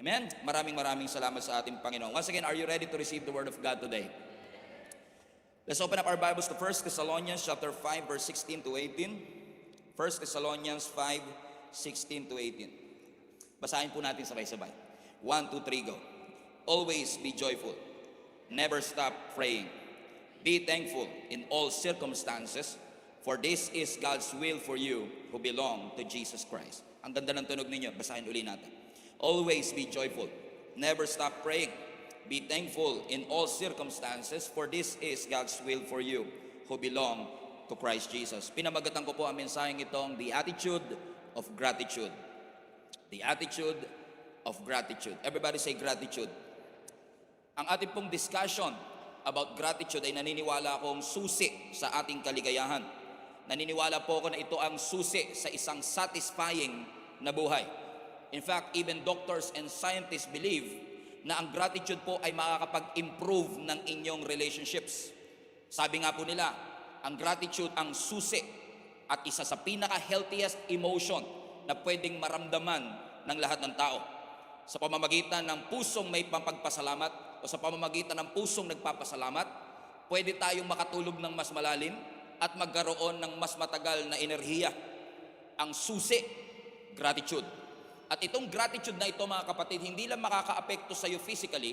Amen? Maraming salamat sa ating Panginoon. Once again, are you ready to receive the Word of God today? Let's open up our Bibles to 1 Thessalonians chapter 5, verse 16 to 18. 1 Thessalonians 5, 16 to 18. Basahin po natin sabay-sabay. 1, 2, 3, go. Always be joyful. Never stop praying. Be thankful in all circumstances, for this is God's will for you who belong to Jesus Christ. Ang ganda ng tunog ninyo. Basahin uli natin. Always be joyful. Never stop praying. Be thankful in all circumstances, for this is God's will for you who belong to Christ Jesus. Pinamagatan ko po ang mensaheng itong the attitude of gratitude. The attitude of gratitude. Everybody say gratitude. Ang ating pong discussion about gratitude ay naniniwala akong susi sa ating kaligayahan. Naniniwala po ako na ito ang susi sa isang satisfying na buhay. In fact, even doctors and scientists believe na ang gratitude po ay makakapag-improve ng inyong relationships. Sabi nga po nila, ang gratitude ang susi at isa sa pinaka-healthiest emotion na pwedeng maramdaman ng lahat ng tao. Sa pamamagitan ng pusong may pagpasalamat o sa pamamagitan ng pusong nagpapasalamat, pwede tayong makatulog ng mas malalim at magkaroon ng mas matagal na enerhiya. Ang susi, gratitude. At itong gratitude na ito, mga kapatid, hindi lang makaka-apekto sa iyo physically,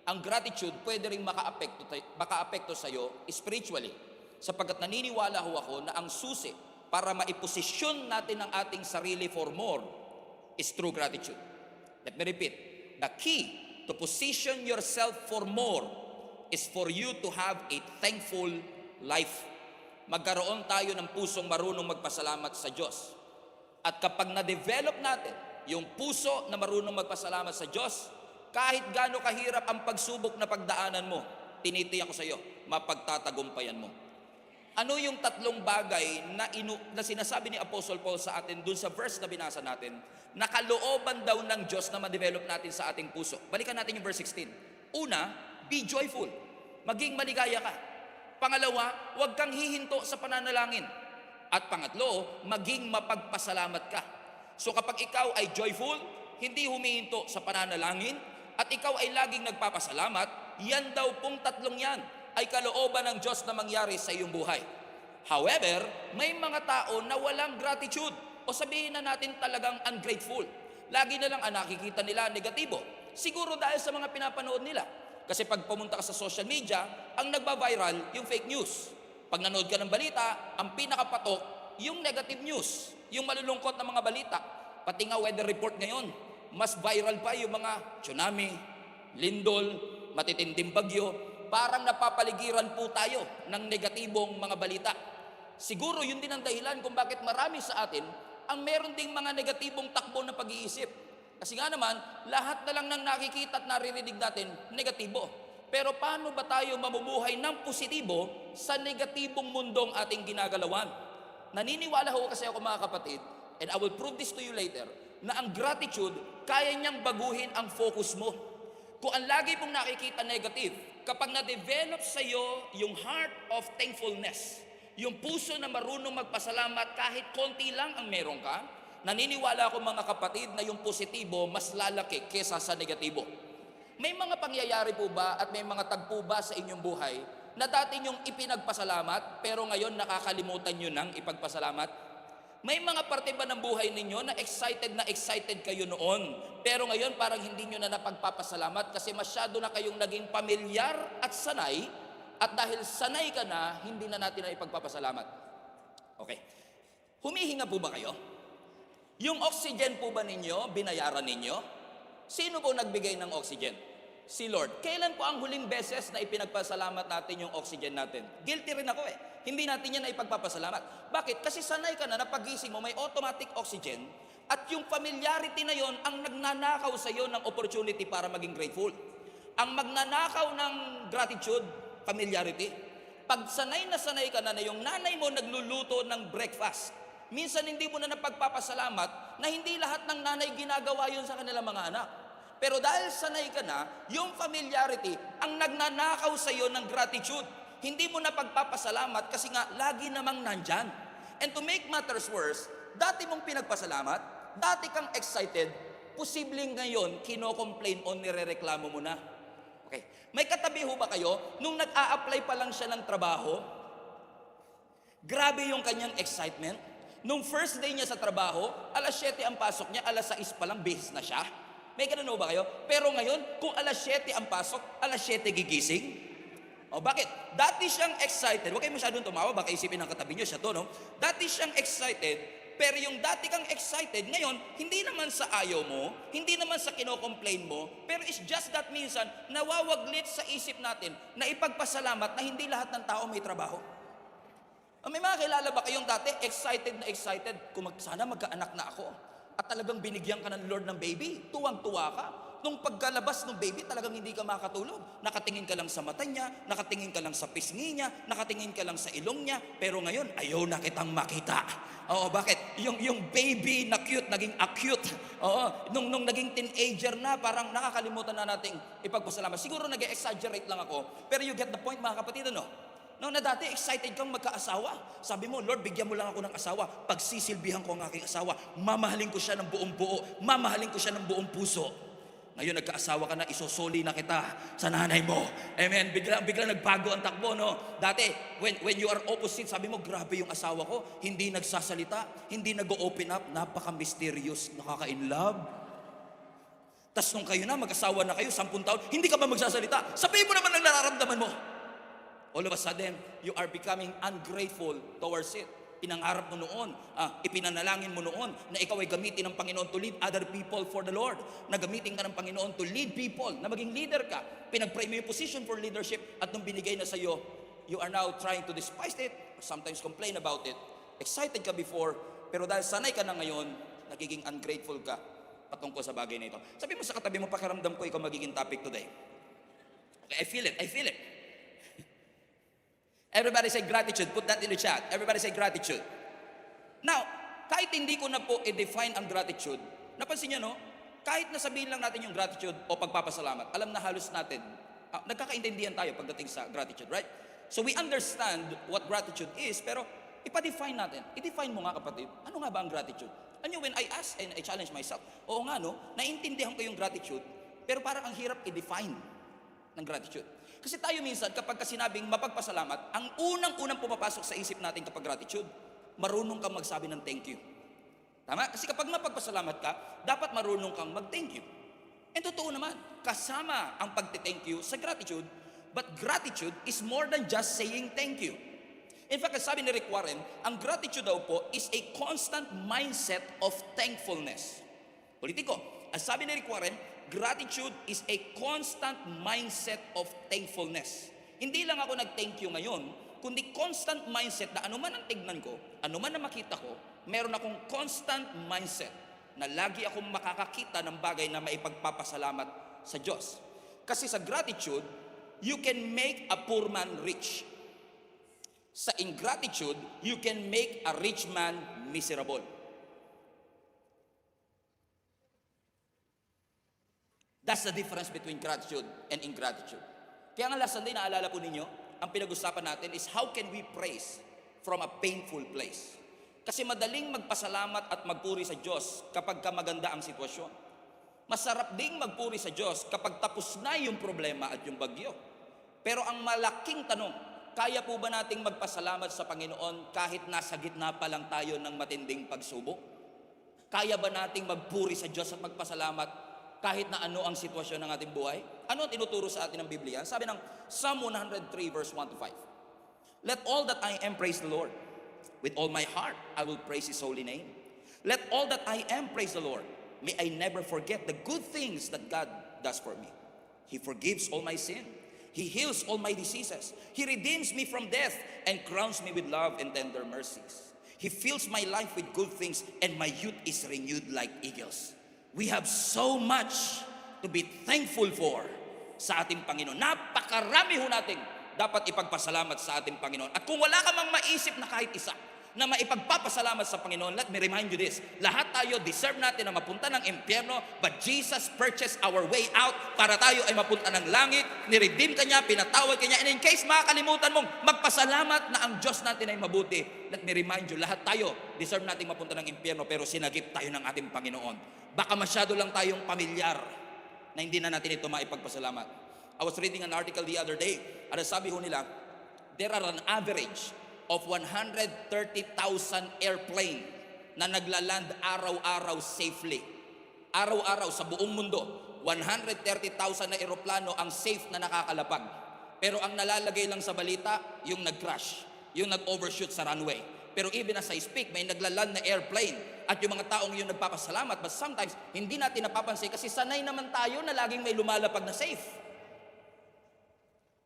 ang gratitude pwede rin maka-apekto sa iyo spiritually. Sapagkat naniniwala ho ako na ang susi para maiposisyon natin ang ating sarili for more is through gratitude. Let me repeat. The key to position yourself for more is for you to have a thankful life. Magkaroon tayo ng pusong marunong magpasalamat sa Diyos. At kapag na-develop natin yung puso na marunong magpasalamat sa Diyos, kahit gaano kahirap ang pagsubok na pagdaanan mo, tinitiyak ko sa iyo, mapagtatagumpayan mo. Ano yung tatlong bagay na sinasabi ni Apostle Paul sa atin dun sa verse na binasa natin, na kalooban daw ng Diyos na ma-develop natin sa ating puso? Balikan natin yung verse 16. Una, be joyful. Maging maligaya ka. Pangalawa, huwag kang hihinto sa pananalangin. At pangatlo, maging mapagpasalamat ka. So kapag ikaw ay joyful, hindi humihinto sa pananalangin, at ikaw ay laging nagpapasalamat, yan daw pong tatlong yan ay kalooban ng Diyos na mangyari sa iyong buhay. However, may mga tao na walang gratitude, o sabihin na natin talagang ungrateful. Lagi na lang ang nakikita nila negatibo. Siguro dahil sa mga pinapanood nila. Kasi pag pumunta ka sa social media, ang nagba-viral yung fake news. Pag nanood ka ng balita, ang pinakapatok yung negative news. Yung malulungkot na mga balita, pati nga weather report ngayon, mas viral pa yung mga tsunami, lindol, matitinding bagyo, parang napapaligiran po tayo ng negatibong mga balita. Siguro yun din ang dahilan kung bakit marami sa atin ang meron ding mga negatibong takbo na pag-iisip. Kasi nga naman, lahat na lang ng nakikita at naririnig natin, negatibo. Pero paano ba tayo mamumuhay ng positibo sa negatibong mundong ating ginagalawan? Naniniwala ho kasi ako, mga kapatid, and I will prove this to you later, na ang gratitude, kaya niyang baguhin ang focus mo. Kung ang lagi mong nakikita negative, kapag na-develop sa iyo yung heart of thankfulness, yung puso na marunong magpasalamat kahit konti lang ang meron ka, naniniwala ako, mga kapatid, na yung positibo mas lalaki kesa sa negatibo. May mga pangyayari po ba at may mga tagpo ba sa inyong buhay na dati nyong ipinagpasalamat pero ngayon nakakalimutan nyo nang ipagpasalamat? May mga parte ba ng buhay ninyo na excited kayo noon pero ngayon parang hindi nyo na napagpapasalamat kasi masyado na kayong naging pamilyar at sanay, at dahil sanay ka na, hindi na natin na ipagpapasalamat? Okay. Humihinga po ba kayo? Yung oxygen po ba ninyo, binayaran ninyo? Sino po nagbigay ng oxygen? Si Lord. Kailan po ang huling beses na ipinagpasalamat natin yung oxygen natin? Guilty rin ako eh. Hindi natin yan na ipagpapasalamat. Bakit? Kasi sanay ka na na pagising mo may automatic oxygen, at yung familiarity na yon ang nagnanakaw sa iyo ng opportunity para maging grateful. Ang magnanakaw ng gratitude, familiarity. Pag sanay ka na yung nanay mo nagluluto ng breakfast, minsan hindi mo na napagpapasalamat na hindi lahat ng nanay ginagawa yun sa kanilang mga anak. Pero dahil sanay ka na, yung familiarity ang nagnanakaw sa iyo ng gratitude. Hindi mo na pagpapasalamat kasi nga lagi namang nandyan. And to make matters worse, dati mong pinagpasalamat, dati kang excited, posibleng ngayon, kino-complain o nire-reklamo mo na. Okay. May katabi ho ba kayo, nung nag-a-apply pa lang siya ng trabaho, grabe yung kanyang excitement. Nung first day niya sa trabaho, alas 7 ang pasok niya, alas 6 pa lang, bihis na siya. May ganun ho ba kayo? Pero ngayon, kung alas 7 ang pasok, alas 7 gigising. O bakit? Dati siyang excited, huwag kayo masyadong tumawa, baka isipin ng katabi niyo siya to, no? Dati siyang excited, pero yung dati kang excited, ngayon, hindi naman sa ayaw mo, hindi naman sa kino-complain mo, pero it's just that minsan, nawawaglit sa isip natin na ipagpasalamat na hindi lahat ng tao may trabaho. May mga kilala ba kayong dati, excited na excited, sana magkaanak na ako. At talagang binigyan ka ng Lord ng baby, tuwang-tuwa ka. Nung pagkalabas ng baby, talagang hindi ka makatulog. Nakatingin ka lang sa mata niya, nakatingin ka lang sa pisngi niya, nakatingin ka lang sa ilong niya, pero ngayon, ayaw na kitang makita. Oo, bakit? Yung baby na cute, naging acute. Oo, nung naging teenager na, parang nakakalimutan na nating ipagpasalamat. Siguro nag-exaggerate lang ako, pero you get the point, mga kapatid, ano? No, na dati excited kang magka-asawa. Sabi mo, Lord, bigyan mo lang ako ng asawa. Pagsisilbihan ko ang aking asawa, mamahalin ko siya ng buong buo, mamahalin ko siya ng buong puso. Ngayon nagka-asawa ka na, isosoli na kita sa nanay mo. Amen. Bigla nagbago ang takbo, no? Dati, when you are opposite, sabi mo, grabe yung asawa ko, hindi nagsasalita, hindi nag-open up, napaka-mysterious, nakaka-inlove. Tas nung kayo na, mag-asawa na kayo, 10 taon, hindi ka ba magsasalita? Sabihin mo naman ang nararamdaman mo. All of a sudden, you are becoming ungrateful towards it. Pinangarap mo noon, ipinanalangin mo noon na ikaw ay gamitin ng Panginoon to lead other people for the Lord. Na gamitin ka ng Panginoon to lead people, na maging leader ka. Pinag-pray mo yung position for leadership at nung binigay na sa iyo, you are now trying to despise it, or sometimes complain about it. Excited ka before, pero dahil sanay ka na ngayon, nagiging ungrateful ka patungkol sa bagay na ito. Sabi mo sa katabi mo, pakiramdam ko ikaw magiging topic today. Okay, I feel it. Everybody say gratitude. Put that in the chat. Everybody say gratitude. Now, kahit hindi ko na po i-define ang gratitude, napansin niyo, no? Kahit nasabihin lang natin yung gratitude o pagpapasalamat, alam na halos natin, nagkakaintindihan tayo pagdating sa gratitude, right? So we understand what gratitude is, pero ipa-define natin. I-define mo nga, kapatid, ano nga ba ang gratitude? Ano when I ask and I challenge myself, oo nga, no? Naintindihan ko yung gratitude, pero parang ang hirap i-define ng gratitude. Kasi tayo minsan, kapag sinabing mapagpasalamat, ang unang pumapasok sa isip natin kapag gratitude, marunong kang magsabi ng thank you. Tama? Kasi kapag mapagpasalamat ka, dapat marunong kang mag-thank you. And totoo naman, kasama ang pagte-thank you sa gratitude, but gratitude is more than just saying thank you. In fact, sabi ni Rick Warren, ang gratitude daw po is a constant mindset of thankfulness. Politiko, ang sabi ni Rick Warren, gratitude is a constant mindset of thankfulness. Hindi lang ako nag-thank you ngayon, kundi constant mindset na anuman ang tignan ko, anuman ang makita ko, meron akong constant mindset na lagi akong makakakita ng bagay na maipagpapasalamat sa Diyos. Kasi sa gratitude, you can make a poor man rich. Sa ingratitude, you can make a rich man miserable. That's the difference between gratitude and ingratitude. Kaya nga last Sunday, naalala po ninyo, ang pinag-usapan natin is how can we praise from a painful place. Kasi madaling magpasalamat at magpuri sa Diyos kapag maganda ang sitwasyon. Masarap ding magpuri sa Diyos kapag tapos na yung problema at yung bagyo. Pero ang malaking tanong, kaya po ba nating magpasalamat sa Panginoon kahit nasa gitna pa lang tayo ng matinding pagsubok? Kaya ba nating magpuri sa Diyos at magpasalamat kahit na ano ang sitwasyon ng ating buhay? Ano ang tinuturo sa atin ng Biblia? Sabi ng Psalm 103 verse 1-5. Let all that I am praise the Lord. With all my heart, I will praise His holy name. Let all that I am praise the Lord. May I never forget the good things that God does for me. He forgives all my sin. He heals all my diseases. He redeems me from death and crowns me with love and tender mercies. He fills my life with good things and my youth is renewed like eagles. We have so much to be thankful for sa ating Panginoon. Napakarami ho natin dapat ipagpasalamat sa ating Panginoon. At kung wala ka mang maisip na kahit isa, na maipagpapasalamat sa Panginoon. Let me remind you this. Lahat tayo deserve natin na mapunta ng impyerno, but Jesus purchased our way out para tayo ay mapunta ng langit. Niredeem ka niya, pinatawad ka niya. And in case makakalimutan mong magpasalamat na ang Diyos natin ay mabuti, let me remind you, lahat tayo deserve natin mapunta ng impyerno, pero sinagip tayo ng ating Panginoon. Baka masyado lang tayong pamilyar na hindi na natin ito maipagpasalamat. I was reading an article the other day, at sabi ho nila, there are an average of 130,000 airplane na naglaland araw-araw safely. Araw-araw sa buong mundo, 130,000 na eroplano ang safe na nakakalapag. Pero ang nalalagay lang sa balita, yung nag-crash, yung nag-overshoot sa runway. Pero even as I speak, may naglaland na airplane at yung mga taong yun nagpapasalamat, but sometimes hindi natin napapansin kasi sanay naman tayo na laging may lumalapag na safe.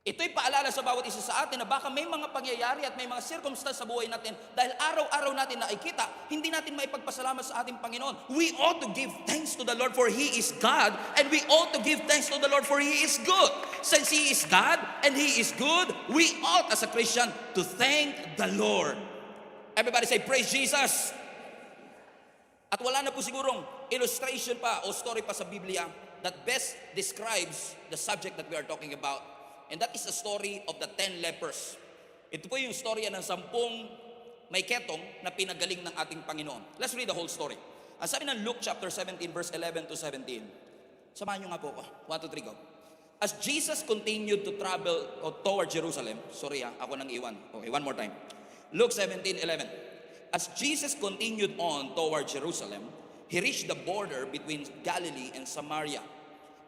Ito'y paalala sa bawat isa sa atin na baka may mga pangyayari at may mga circumstance sa buhay natin dahil araw-araw natin nakikita, hindi natin maipagpasalamat sa ating Panginoon. We ought to give thanks to the Lord for He is God, and we ought to give thanks to the Lord for He is good. Since He is God and He is good, we ought as a Christian to thank the Lord. Everybody say, praise Jesus. At wala na po sigurong illustration pa o story pa sa Biblia that best describes the subject that we are talking about. And that is the story of the 10 lepers. Ito po yung storya ng 10 may ketong na pinagaling ng ating Panginoon. Let's read the whole story. Ang sabi ng Luke chapter 17 verse 11 to 17. Samahan nyo nga po ako. 1, 2, 3, go. As Jesus continued to travel toward Jerusalem. Sorry ako nang iwan. Okay, one more time. Luke 17:11. As Jesus continued on toward Jerusalem, He reached the border between Galilee and Samaria.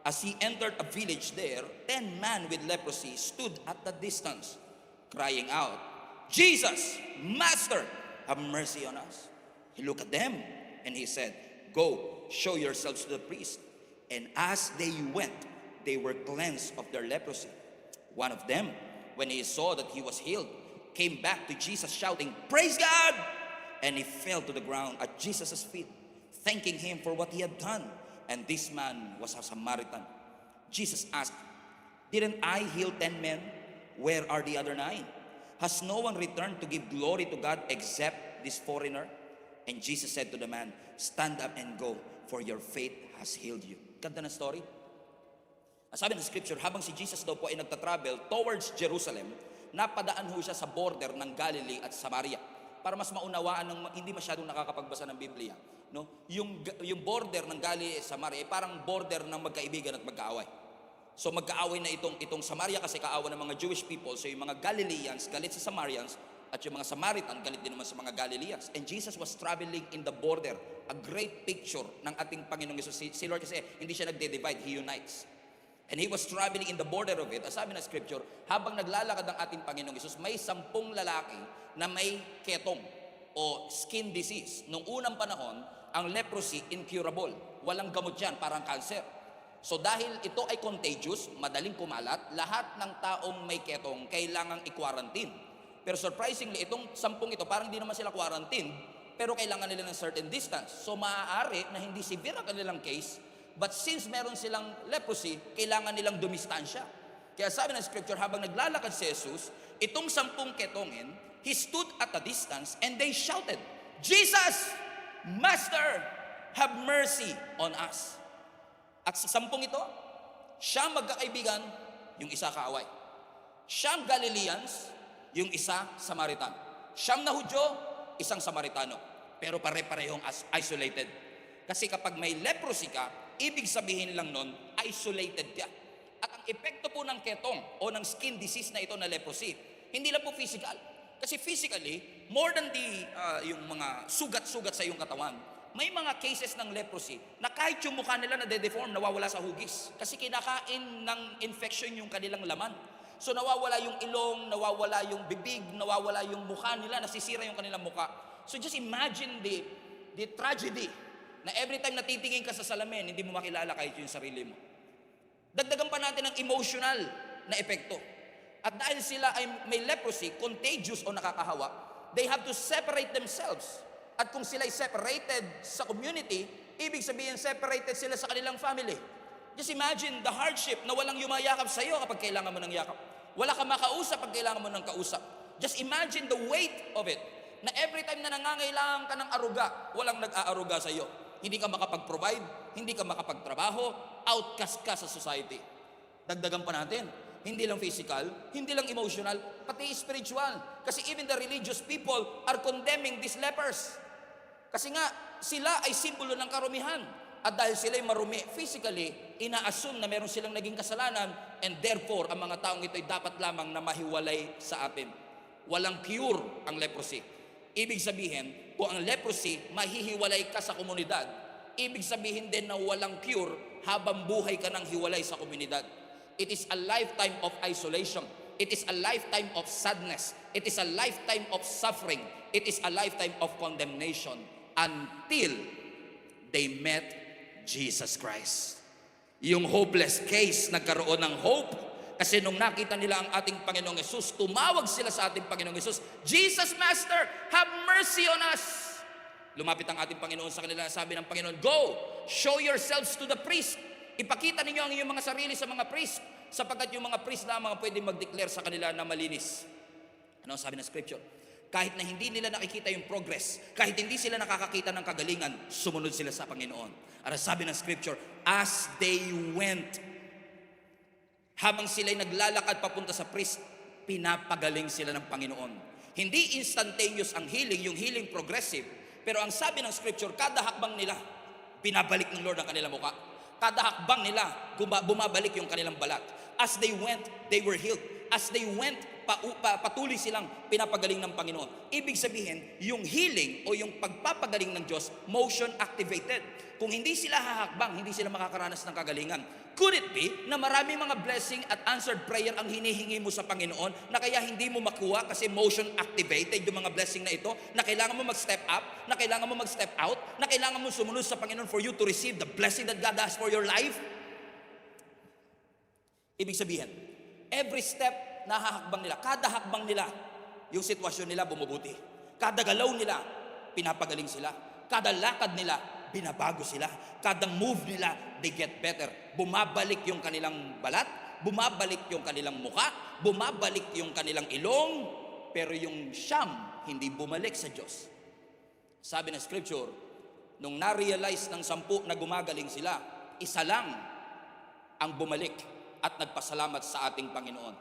As He entered a village there, 10 men with leprosy stood at a distance, crying out, Jesus, Master, have mercy on us. He looked at them and He said, go, show yourselves to the priest. And as they went, they were cleansed of their leprosy. One of them, when he saw that he was healed, came back to Jesus shouting, praise God! And he fell to the ground at Jesus' feet, thanking Him for what He had done. And this man was a Samaritan. Jesus asked, didn't I heal 10 men? Where are the other 9? Has no one returned to give glory to God except this foreigner? And Jesus said to the man, stand up and go, for your faith has healed you. Ganda na story. Sabi ng scripture, habang si Jesus daw po ay nagtatravel towards Jerusalem, napadaan ho siya sa border ng Galilee at Samaria. Para mas maunawaan ng hindi masyadong nakakapagbasa ng Biblia, no? Yung border ng Galilee at Samaria ay parang border ng magkaibigan at magkaaway. So magkaaway na itong Samaria kasi kaawa ng mga Jewish people. So yung mga Galileans galit sa Samarians at yung mga Samaritan galit din naman sa mga Galileans. And Jesus was traveling in the border. A great picture ng ating Panginoong Yesus. Si Lord kasi hindi siya nagde-divide, He unites. And He was traveling in the border of it. As sabi ng scripture, habang naglalakad ang ating Panginoong Yesus, may 10 lalaki na may ketong o skin disease. Nung unang panahon, ang leprosy incurable. Walang gamot yan, parang cancer. So dahil ito ay contagious, madaling kumalat, lahat ng taong may ketong kailangang i-quarantine. Pero surprisingly, itong 10 ito, parang di naman sila quarantine, pero kailangan nila ng certain distance. So maaari na hindi severe ang kanilang case, but since meron silang leprosy, kailangan nilang dumistansya. Kaya sabi ng scripture, habang naglalakad si Jesus, itong 10 ketongin, He stood at a distance and they shouted, Jesus, Master, have mercy on us. At sa 10 ito, siyang magkakaibigan, yung isa kaaway. Siyang Galileans, yung isa Samaritan. Siyang na Hudyo, isang Samaritano. Pero pare-parehong isolated. Kasi kapag may leprosy ka, ibig sabihin lang nun, isolated ka. At ang epekto po ng ketong o ng skin disease na ito na leprosy, hindi lang po physical. Kasi physically, more than yung mga sugat-sugat sa iyong katawan, may mga cases ng leprosy na kahit yung mukha nila na-deform, nawawala sa hugis. Kasi kinakain ng infection yung kanilang laman. So nawawala yung ilong, nawawala yung bibig, nawawala yung mukha nila, nasisira yung kanilang mukha. So just imagine the tragedy na every time natitingin ka sa salamin, hindi mo makilala kahit yung sarili mo. Dagdagan pa natin ang emotional na epekto. At dahil sila ay may leprosy, contagious o nakakahawa, they have to separate themselves. At kung sila ay separated sa community, ibig sabihin separated sila sa kanilang family. Just imagine the hardship na walang yumayakap sa iyo kapag kailangan mo ng yakap. Wala kang makausap pag kailangan mo ng kausap. Just imagine the weight of it na every time na nangangailangan ka ng aruga, walang nag-aaruga sa iyo. Hindi ka makapag-provide, hindi ka makapagtrabaho, outcast ka sa society. Dagdagan pa natin, hindi lang physical, hindi lang emotional, pati spiritual. Kasi even the religious people are condemning these lepers. Kasi nga, sila ay simbolo ng karumihan. At dahil sila ay marumi physically, ina-assume na meron silang naging kasalanan, and therefore, ang mga taong ito ay dapat lamang na mahiwalay sa atin. Walang cure ang leprosy. Ibig sabihin, kung ang leprosy, mahihiwalay ka sa komunidad, ibig sabihin din na walang cure habang buhay ka ng hiwalay sa komunidad. It is a lifetime of isolation. It is a lifetime of sadness. It is a lifetime of suffering. It is a lifetime of condemnation until they met Jesus Christ. Yung hopeless case, nagkaroon ng hope. Kasi nung nakita nila ang ating Panginoong Yesus, tumawag sila sa ating Panginoong Yesus, Jesus Master, have mercy on us. Lumapit ang ating Panginoon sa kanila, sabi ng Panginoon, go, show yourselves to the priest. Ipakita ninyo ang inyong mga sarili sa mga priest, sapagkat yung mga priest lamang pwede mag-declare sa kanila na malinis. Ano ang sabi ng scripture? Kahit na hindi nila nakikita yung progress, kahit hindi sila nakakakita ng kagalingan, sumunod sila sa Panginoon. At sabi ng scripture, as they went, habang sila'y naglalakad papunta sa priest, pinapagaling sila ng Panginoon. Hindi instantaneous ang healing, yung healing progressive. Pero ang sabi ng scripture, kada hakbang nila, binabalik ng Lord ang kanilang mukha. Kada hakbang nila, bumabalik yung kanilang balat. As they went, they were healed. As they went, patuloy silang pinapagaling ng Panginoon. Ibig sabihin, yung healing o yung pagpapagaling ng Diyos, motion activated. Kung hindi sila hahakbang, hindi sila makakaranas ng kagalingan. Could it be na maraming mga blessing at answered prayer ang hinihingi mo sa Panginoon na kaya hindi mo makuha kasi motion activated yung mga blessing na ito, na kailangan mo mag-step up, na kailangan mo mag-step out, na kailangan mo sumunod sa Panginoon for you to receive the blessing that God has for your life? Ibig sabihin, every step na hahakbang nila, kada hakbang nila, yung sitwasyon nila bumubuti. Kada galaw nila, pinapagaling sila. Kada lakad nila, binabago sila. Kada move nila, they get better. Bumabalik yung kanilang balat, bumabalik yung kanilang muka, bumabalik yung kanilang ilong, pero yung siyam, hindi bumalik sa Diyos. Sabi ng scripture, nung na-realize ng 10 na gumagaling sila, isa lang ang bumalik at nagpasalamat sa ating Panginoon.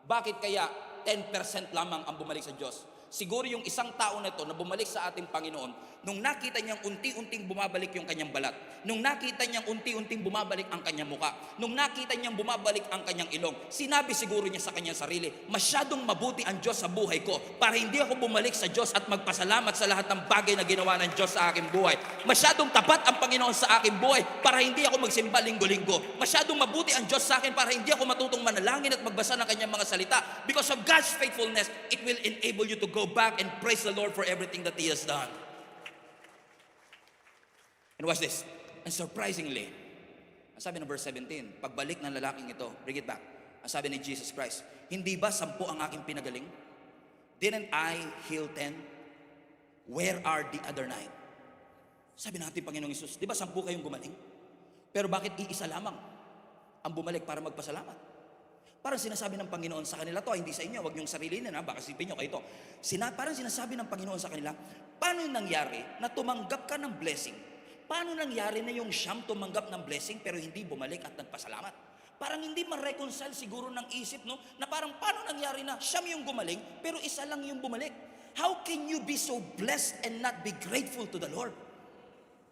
Bakit kaya 10% lamang ang bumalik sa Diyos? Siguro yung isang tao na ito na bumalik sa ating Panginoon, nung nakita niyang unti-unting bumabalik yung kanyang balat, nung nakita niyang unti-unting bumabalik ang kanyang muka, nung nakita niyang bumabalik ang kanyang ilong, sinabi siguro niya sa kanyang sarili, masyadong mabuti ang Diyos sa buhay ko para hindi ako bumalik sa Diyos at magpasalamat sa lahat ng bagay na ginawa ng Diyos sa aking buhay. Masyadong tapat ang Panginoon sa aking buhay para hindi ako magsimba linggo-linggo. Masyadong mabuti ang Diyos sa akin para hindi ako matutong manalangin at magbasa ng kanyang mga salita. Because of God's faithfulness, it will enable you to go back and praise the Lord for everything that He has done. And watch this. And surprisingly, ang sabi ng verse 17, pagbalik ng lalaking ito, bring it back. Ang sabi ni Jesus Christ, hindi ba 10 ang aking pinagaling? Didn't I heal 10? Where are the other 9? Sabi natin, Panginoong Hesus, di ba 10 kayong gumaling? Pero bakit iisa lamang ang bumalik para magpasalamat? Parang sinasabi ng Panginoon sa kanila to, hindi sa inyo, wag niyong sarilinin na, baka sipin niyo kayo to. Parang sinasabi ng Panginoon sa kanila, paano nangyari na tumanggap ka ng blessing? Paano nangyari na yung siyam tumanggap ng blessing pero hindi bumalik at nagpasalamat? Parang hindi ma-reconcile siguro ng isip, no? Na parang paano nangyari na siyam yung gumaling pero isa lang yung bumalik? How can you be so blessed and not be grateful to the Lord?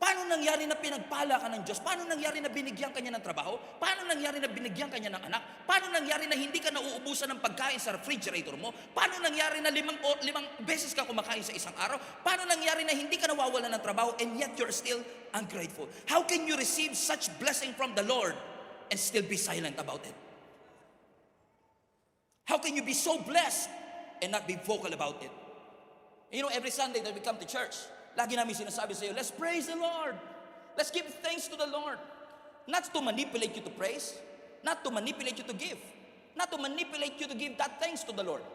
Paano nangyari na pinagpala ka ng Diyos? Paano nangyari na binigyan ka niya ng trabaho? Paano nangyari na binigyan ka niya ng anak? Paano nangyari na hindi ka nauubusan ng pagkain sa refrigerator mo? Paano nangyari na limang beses ka kumakain sa isang araw? Paano nangyari na hindi ka nawawalan ng trabaho and yet you're still ungrateful? How can you receive such blessing from the Lord and still be silent about it? How can you be so blessed and not be vocal about it? You know, every Sunday that we come to church, lagi namin sinasabi sa iyo, let's praise the Lord. Let's give thanks to the Lord. Not to manipulate you to praise, not to manipulate you to give, not to manipulate you to give that thanks to the Lord.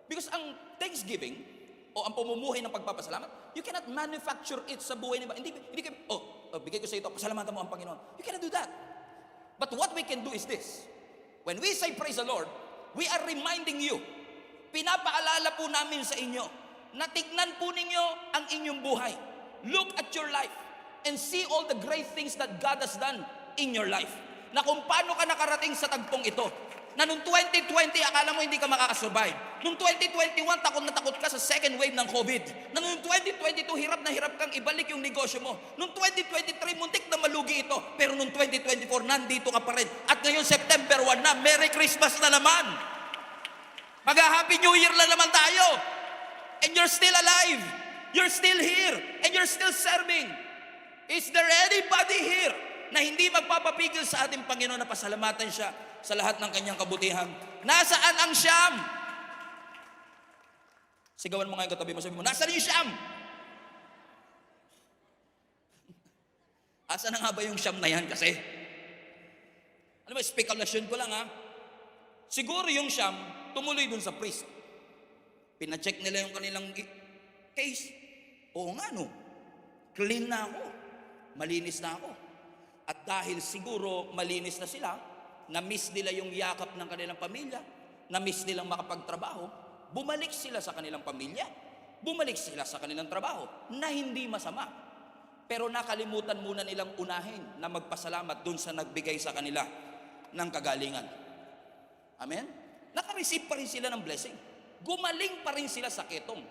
Because ang thanksgiving, o ang pamumuhay ng pagpapasalamat, you cannot manufacture it sa buhay ni ba. Hindi ka, bigay ko sa ito, pasalamatan mo ang Panginoon. You cannot do that. But what we can do is this. When we say praise the Lord, we are reminding you, pinapaalala po namin sa inyo, na tignan po ninyo ang inyong buhay. Look at your life and see all the great things that God has done in your life. Na kung paano ka nakarating sa tagpong ito. Na noong 2020, akala mo hindi ka makakasurvive. Noong 2021, takot na takot ka sa second wave ng COVID. Na noong 2022, hirap na hirap kang ibalik yung negosyo mo. Noong 2023, muntik na malugi ito. Pero noong 2024, nandito ka pa rin. At ngayon, September 1 na, Merry Christmas na naman. Mag-Happy New Year na naman tayo. And you're still alive. You're still here. And you're still serving. Is there anybody here na hindi magpapapigil sa ating Panginoon na pasalamatan siya sa lahat ng kanyang kabutihan? Nasaan ang siyam? Sigawan mo ngayon katabi mo, sabi mo, nasaan yung siyam? Asa na nga ba yung siyam na yan kasi? Ano ba, spekulasyon ko lang ha? Siguro yung siyam, tumuloy dun sa priest. Pina-check nila yung kanilang case. Oo nga no, clean na ako. Malinis na ako. At dahil siguro malinis na sila, na-miss nila yung yakap ng kanilang pamilya, na-miss nilang makapagtrabaho, bumalik sila sa kanilang pamilya, bumalik sila sa kanilang trabaho, na hindi masama. Pero nakalimutan muna nilang unahin na magpasalamat dun sa nagbigay sa kanila ng kagalingan. Amen? Naka-receive pa rin sila ng blessing. Gumaling pa rin sila sa ketong.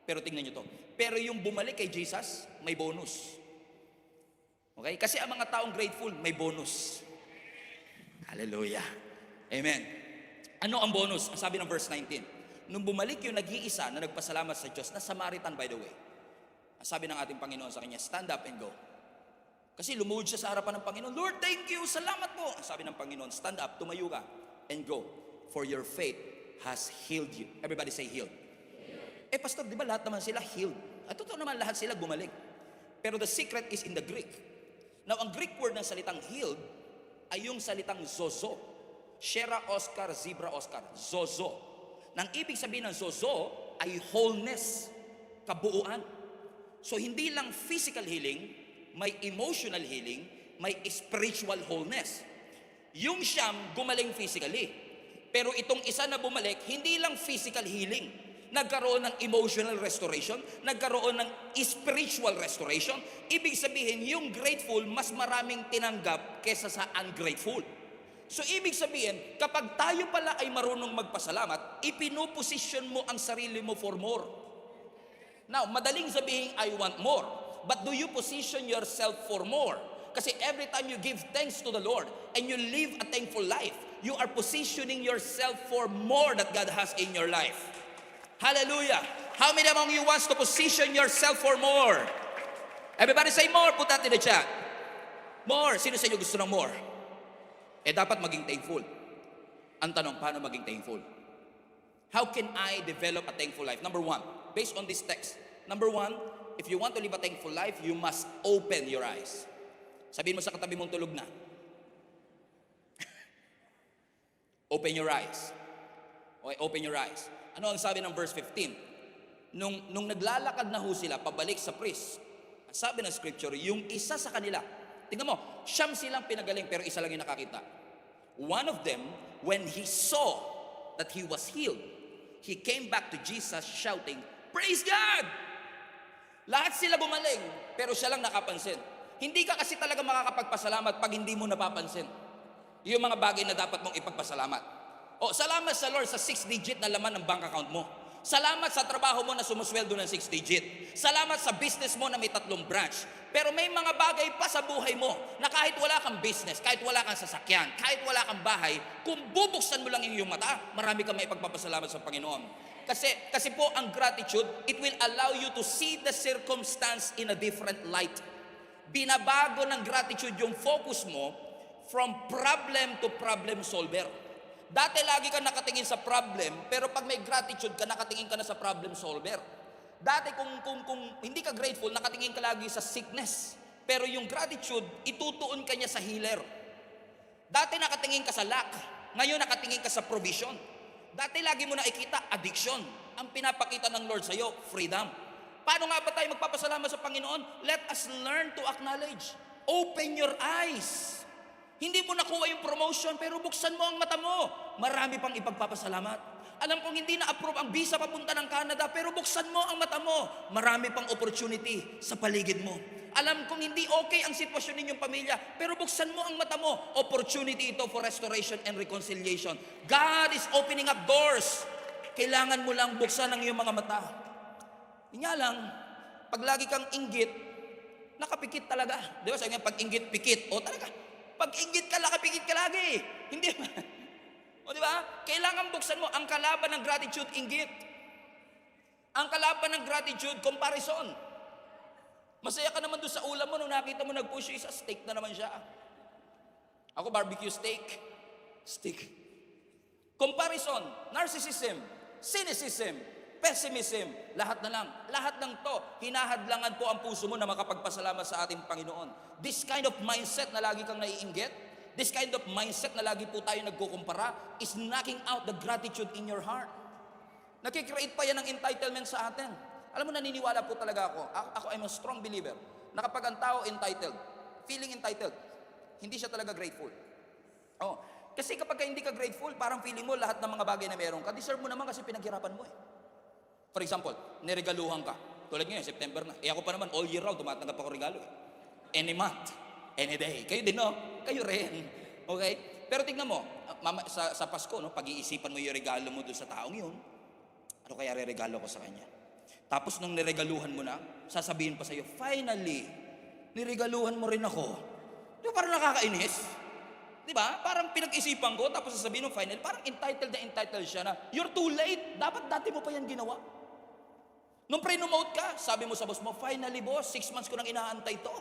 Pero tingnan nyo to. Pero yung bumalik kay Jesus, may bonus. Okay? Kasi ang mga taong grateful, may bonus. Hallelujah. Amen. Ano ang bonus? Ang sabi ng verse 19. Nung bumalik yung nag-iisa na nagpasalamat sa Diyos, na Samaritan by the way, ang sabi ng ating Panginoon sa kanya, stand up and go. Kasi lumuhod siya sa harapan ng Panginoon, Lord, thank you, salamat po. Ang sabi ng Panginoon, stand up, tumayo ka, and go. For your faith has healed you. Everybody say healed. Pastor, di ba lahat naman sila healed? At totoo naman lahat sila gumaling. Pero the secret is in the Greek. Now, ang Greek word ng salitang healed ay yung salitang zozo. Shera Oscar, Zebra Oscar. Zozo. Nang ibig sabihin ng zozo ay wholeness, kabuuan. So, hindi lang physical healing, may emotional healing, may spiritual wholeness. Yung siyam, gumaling physically. Pero itong isa na bumalik, hindi lang physical healing. Nagkaroon ng emotional restoration, nagkaroon ng spiritual restoration. Ibig sabihin, yung grateful, mas maraming tinanggap kesa sa ungrateful. So, ibig sabihin, kapag tayo pala ay marunong magpasalamat, ipinuposition mo ang sarili mo for more. Now, madaling sabihin, I want more. But do you position yourself for more? Kasi every time you give thanks to the Lord and you live a thankful life, you are positioning yourself for more that God has in your life. Hallelujah. How many among you wants to position yourself for more? Everybody say more. Put that in the chat. More. Sino sa inyo gusto ng more? Dapat maging thankful. Ang tanong, paano maging thankful? How can I develop a thankful life? Number one, based on this text. Number one, if you want to live a thankful life, you must open your eyes. Sabihin mo sa katabi mong tulog na. Open your eyes. Okay, open your eyes. Ano ang sabi ng verse 15? Nung naglalakad na ho sila pabalik sa priest, sabi ng scripture, yung isa sa kanila, tingnan mo, siyam silang pinagaling pero isa lang yung nakakita. One of them, when he saw that he was healed, he came back to Jesus shouting, Praise God! Lahat sila gumaling, pero siya lang nakapansin. Hindi ka kasi talaga makakapagpasalamat pag hindi mo napapansin. Yung mga bagay na dapat mong ipagpasalamat. Salamat sa Lord sa 6-digit na laman ng bank account mo. Salamat sa trabaho mo na sumusweldo ng 6-digit. Salamat sa business mo na may 3 branch. Pero may mga bagay pa sa buhay mo na kahit wala kang business, kahit wala kang sasakyan, kahit wala kang bahay, kung bubuksan mo lang yung iyong mata, marami kang maipagpapasalamat sa Panginoon. Kasi po ang gratitude, it will allow you to see the circumstance in a different light. Binabago ng gratitude yung focus mo from problem to problem solver. Dati lagi ka nakatingin sa problem, pero pag may gratitude ka, nakatingin ka na sa problem solver. Dati kung hindi ka grateful, nakatingin ka lagi sa sickness. Pero yung gratitude, itutuon ka niya sa healer. Dati nakatingin ka sa lack, ngayon nakatingin ka sa provision. Dati lagi mo nakikita addiction. Ang pinapakita ng Lord sa'yo, freedom. Paano nga ba tayo magpapasalamat sa Panginoon? Let us learn to acknowledge. Open your eyes. Hindi mo nakuha yung promotion, pero buksan mo ang mata mo. Marami pang ipagpapasalamat. Alam kong hindi na-approve ang visa papunta ng Canada, pero buksan mo ang mata mo. Marami pang opportunity sa paligid mo. Alam kong hindi okay ang sitwasyon ninyong pamilya, pero buksan mo ang mata mo. Opportunity ito for restoration and reconciliation. God is opening up doors. Kailangan mo lang buksan ang iyong mga mata. Nga lang, pag lagi kang inggit, nakapikit talaga. Di ba? Sabi nga, pag inggit, pikit. O talaga, pag inggit ka, nakapikit ka lagi. Hindi ba? O di ba? Kailangan buksan mo. Ang kalaban ng gratitude, inggit. Ang kalaban ng gratitude, comparison. Masaya ka naman doon sa ulam mo nung nakita mo nag-push yung isa, steak na naman siya. Ako barbecue steak. Steak. Comparison, narcissism, cynicism, pessimism, lahat na lang. Lahat ng to, hinahadlangan po ang puso mo na makapagpasalamat sa ating Panginoon. This kind of mindset na lagi kang naiinggit, this kind of mindset na lagi po tayo nagkukumpara is knocking out the gratitude in your heart. Nakikreate pa yan ng entitlement sa atin. Alam mo, naniniwala po talaga ako. Ako I'm a strong believer na kapag ang tao entitled, feeling entitled, hindi siya talaga grateful. Oh, kasi kapag hindi ka grateful, parang feeling mo lahat ng mga bagay na meron ka, deserve mo naman kasi pinaghirapan mo eh. For example, niregaluhan ka. Tulad ngayon, September na. Ako pa naman, all year round, tumatanggap ako regalo eh. Any month, any day. Kayo din, no? Kayo rin. Okay? Pero tignan mo, sa Pasko, no, pag-iisipan mo yung regalo mo doon sa taong yun, ano kaya re-regalo ko sa kanya? Tapos nung niregaluhan mo na, sasabihin pa sa'yo, finally, niregaluhan mo rin ako. Di ba parang nakakainis? Di ba? Parang pinag-isipan ko, tapos sasabihin mo, finally, parang entitled na entitled siya na, you're too late. Dapat dati mo pa yan ginawa. Nung pre-nomote ka, sabi mo sa boss mo, finally boss, 6 months ko nang inaantay to.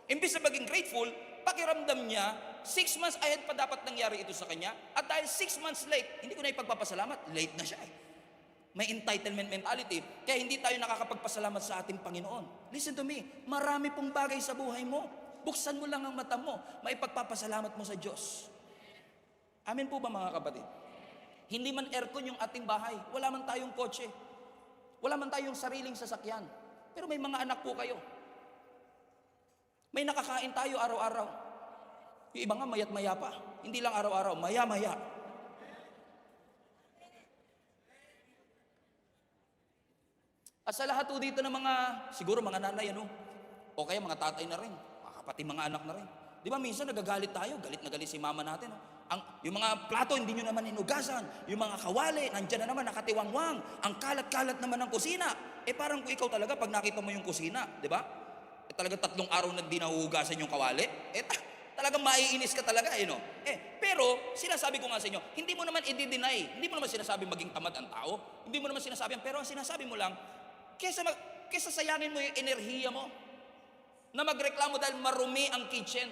Imbis na maging grateful, pakiramdam niya, 6 months ahead pa dapat nangyari ito sa kanya, at dahil 6 months late, hindi ko na ipagpapasalamat, late na siya eh. May entitlement mentality, kaya hindi tayo nakakapagpasalamat sa ating Panginoon. Listen to me, marami pong bagay sa buhay mo. Buksan mo lang ang mata mo, maipagpapasalamat mo sa Diyos. Amen po ba mga kapatid? Hindi man aircon yung ating bahay, wala man tayong kotse, wala man tayong sariling sasakyan, pero may mga anak po kayo. May nakakain tayo araw-araw. Yung iba nga mayat-maya pa, hindi lang araw-araw, maya-maya. At sa lahat po dito ng mga, siguro mga nanay, ano? O kaya mga tatay na rin, pati mga anak na rin. Di ba minsan nagagalit tayo, galit na galit si mama natin. Yung mga plato hindi nyo naman inugasan, yung mga kawali, nandyan na naman nakatiwangwang, ang kalat-kalat naman ng kusina. Parang kung ikaw talaga, pag nakita mo yung kusina, di ba? Talagang 3 araw na di nahuhugasan yung kawali, talagang maiinis ka talaga, no? Pero, sinasabi ko nga sa inyo, hindi mo naman i-deny, hindi mo naman sinasabi maging tamad ang tao, hindi mo naman sinasabi, pero ang sinasabi mo lang, kesa sayangin mo yung enerhiya mo, na magreklamo dahil marumi ang kitchen.